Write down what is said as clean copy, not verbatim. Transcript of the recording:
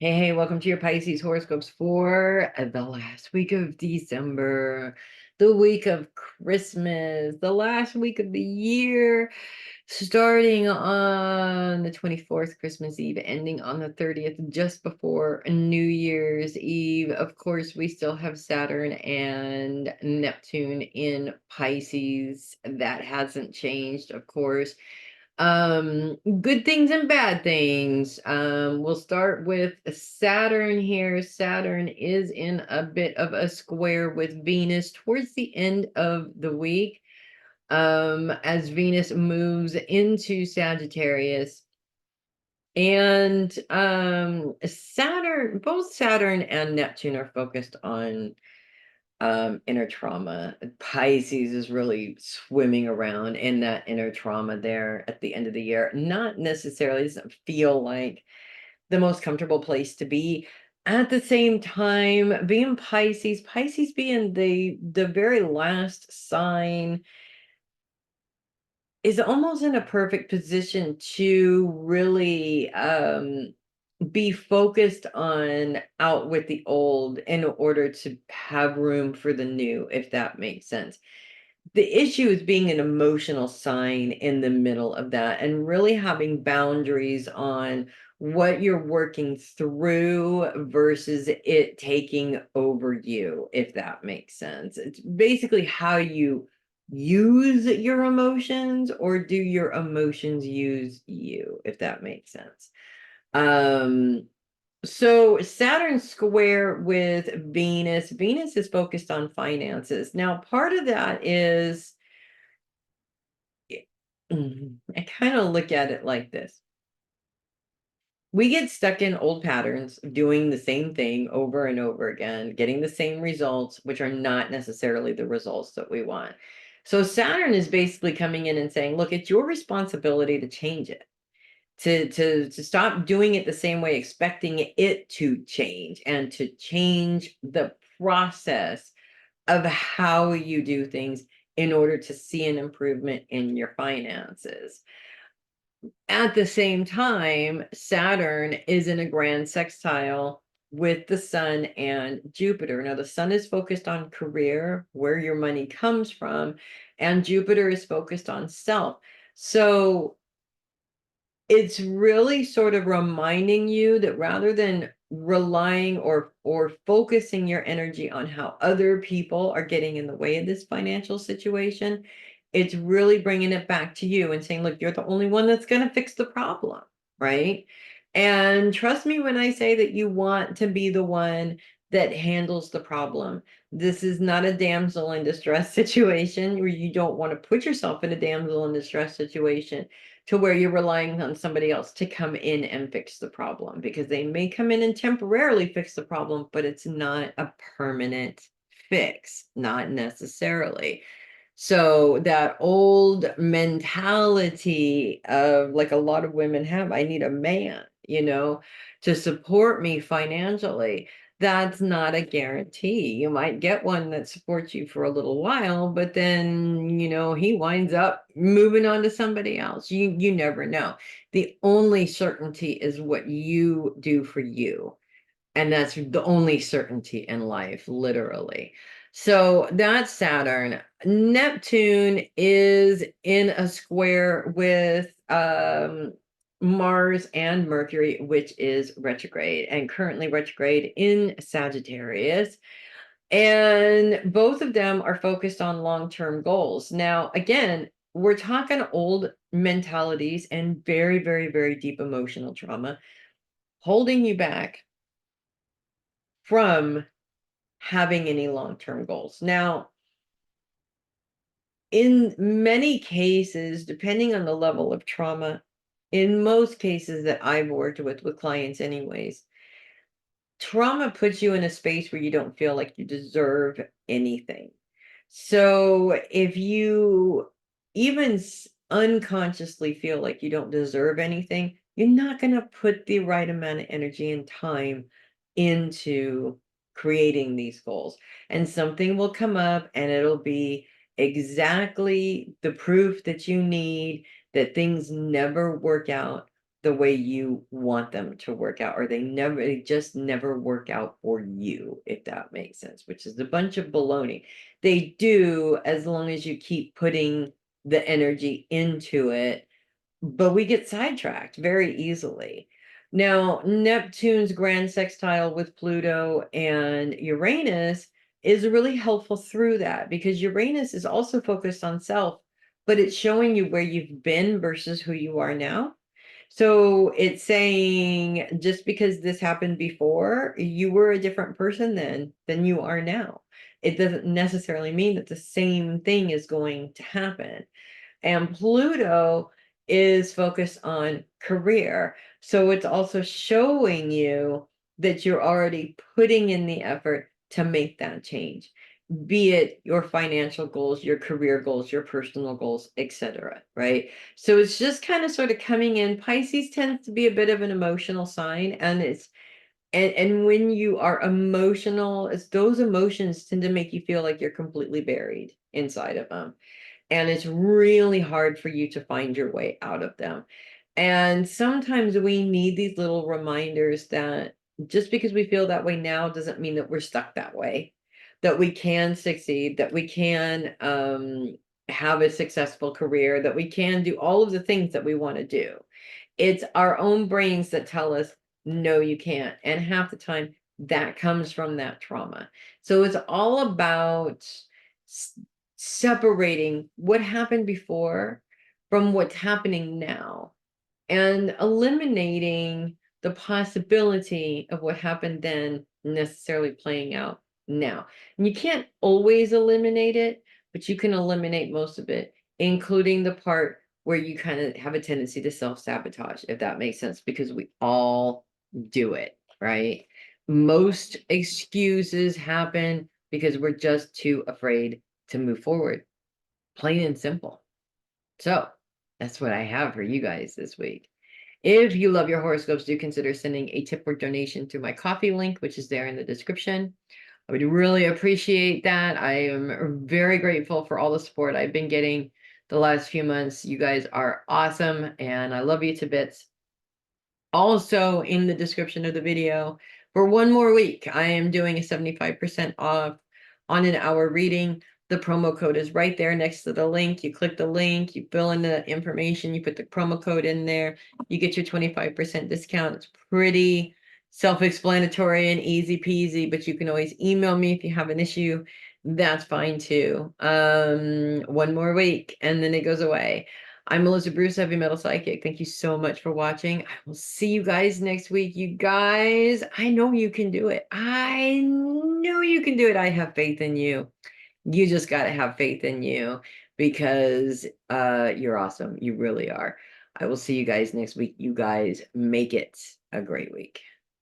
Hey, welcome to your Pisces horoscopes for the last week of December, the week of Christmas, the last week of the year, starting on the 24th, Christmas Eve, ending on the 30th, just before New Year's Eve. Of course, we still have Saturn and Neptune in Pisces. That hasn't changed, of course. Good things and bad things. We'll start with Saturn here. Saturn is in a bit of a square with Venus towards the end of the week, as Venus moves into Sagittarius. And Saturn, both Saturn and Neptune are focused on inner trauma. Pisces is really swimming around in that inner trauma there at the end of the year. Not necessarily, doesn't feel like the most comfortable place to be. At the same time, being Pisces being the very last sign, is almost in a perfect position to really be focused on out with the old in order to have room for the new, if that makes sense. The issue is being an emotional sign in the middle of that and really having boundaries on what you're working through versus it taking over you, if that makes sense. It's basically how you use your emotions, or do your emotions use you, if that makes sense. Um, so Saturn square with Venus. Venus is focused on finances. Now, part of that is, I kind of look at it like this. We get stuck in old patterns of doing the same thing over and over again, getting the same results, which are not necessarily the results that we want. So Saturn is basically coming in and saying, look, it's your responsibility to change it. To stop doing it the same way, expecting it to change, and to change the process of how you do things in order to see an improvement in your finances. At the same time, Saturn is in a grand sextile with the sun and Jupiter. Now, the sun is focused on career, where your money comes from, and Jupiter is focused on self. So it's really sort of reminding you that rather than relying or focusing your energy on how other people are getting in the way of this financial situation, it's really bringing it back to you and saying, look, you're the only one that's going to fix the problem, right? And trust me when I say that you want to be the one that handles the problem. This is not a damsel in distress situation where you don't want to put yourself in a damsel in distress situation to where you're relying on somebody else to come in and fix the problem, because they may come in and temporarily fix the problem, but it's not a permanent fix, not necessarily. So that old mentality of, like a lot of women have, I need a man, to support me financially. That's not a guarantee. You might get one that supports you for a little while, but then, he winds up moving on to somebody else. You never know. The only certainty is what you do for you. And that's the only certainty in life, literally. So that's Saturn. Neptune is in a square with Mars and Mercury, which is retrograde and currently retrograde in Sagittarius. And both of them are focused on long-term goals. Now, again, we're talking old mentalities and very, very, very deep emotional trauma holding you back from having any long-term goals. Now, in many cases, depending on the level of trauma, in most cases that I've worked with clients anyways, trauma puts you in a space where you don't feel like you deserve anything. So if you even unconsciously feel like you don't deserve anything, you're not going to put the right amount of energy and time into creating these goals. And something will come up and it'll be exactly the proof that you need that things never work out the way you want them to work out, or they just never work out for you, if that makes sense, which is a bunch of baloney. They do, as long as you keep putting the energy into it, but we get sidetracked very easily. Now, Neptune's grand sextile with Pluto and Uranus is really helpful through that, because Uranus is also focused on self, but it's showing you where you've been versus who you are now. So it's saying, just because this happened before, you were a different person then than you are now. It doesn't necessarily mean that the same thing is going to happen. And Pluto is focused on career. So it's also showing you that you're already putting in the effort to make that change, be it your financial goals, your career goals, your personal goals, etc. Right? So it's just kind of sort of coming in. Pisces tends to be a bit of an emotional sign, and and when you are emotional, it's those emotions tend to make you feel like you're completely buried inside of them. And it's really hard for you to find your way out of them. And sometimes we need these little reminders that just because we feel that way now doesn't mean that we're stuck that way, that we can succeed, that we can have a successful career, that we can do all of the things that we want to do. It's our own brains that tell us, no, you can't. And half the time, that comes from that trauma. So it's all about separating what happened before from what's happening now, and eliminating the possibility of what happened then necessarily playing out now. And you can't always eliminate it, but you can eliminate most of it, including the part where you kind of have a tendency to self-sabotage, if that makes sense, because we all do it, right? Most excuses happen because we're just too afraid to move forward, plain and simple. So that's what I have for you guys this week. If you love your horoscopes, do consider sending a tip or donation through my coffee link, which is there in the description. I would really appreciate that. I am very grateful for all the support I've been getting the last few months. You guys are awesome, and I love you to bits. Also, in the description of the video, for one more week, I am doing a 75% off on an hour reading. The promo code is right there next to the link. You click the link, you fill in the information, you put the promo code in there, you get your 25% discount. It's pretty self-explanatory and easy peasy, but you can always email me if you have an issue. That's fine too. One more week and then it goes away. I'm Melissa Bruce, Heavy Metal Psychic. Thank you so much for watching. I will see you guys next week. You guys, I know you can do it. I know you can do it. I have faith in you. You just got to have faith in you, because you're awesome. You really are. I will see you guys next week. You guys make it a great week.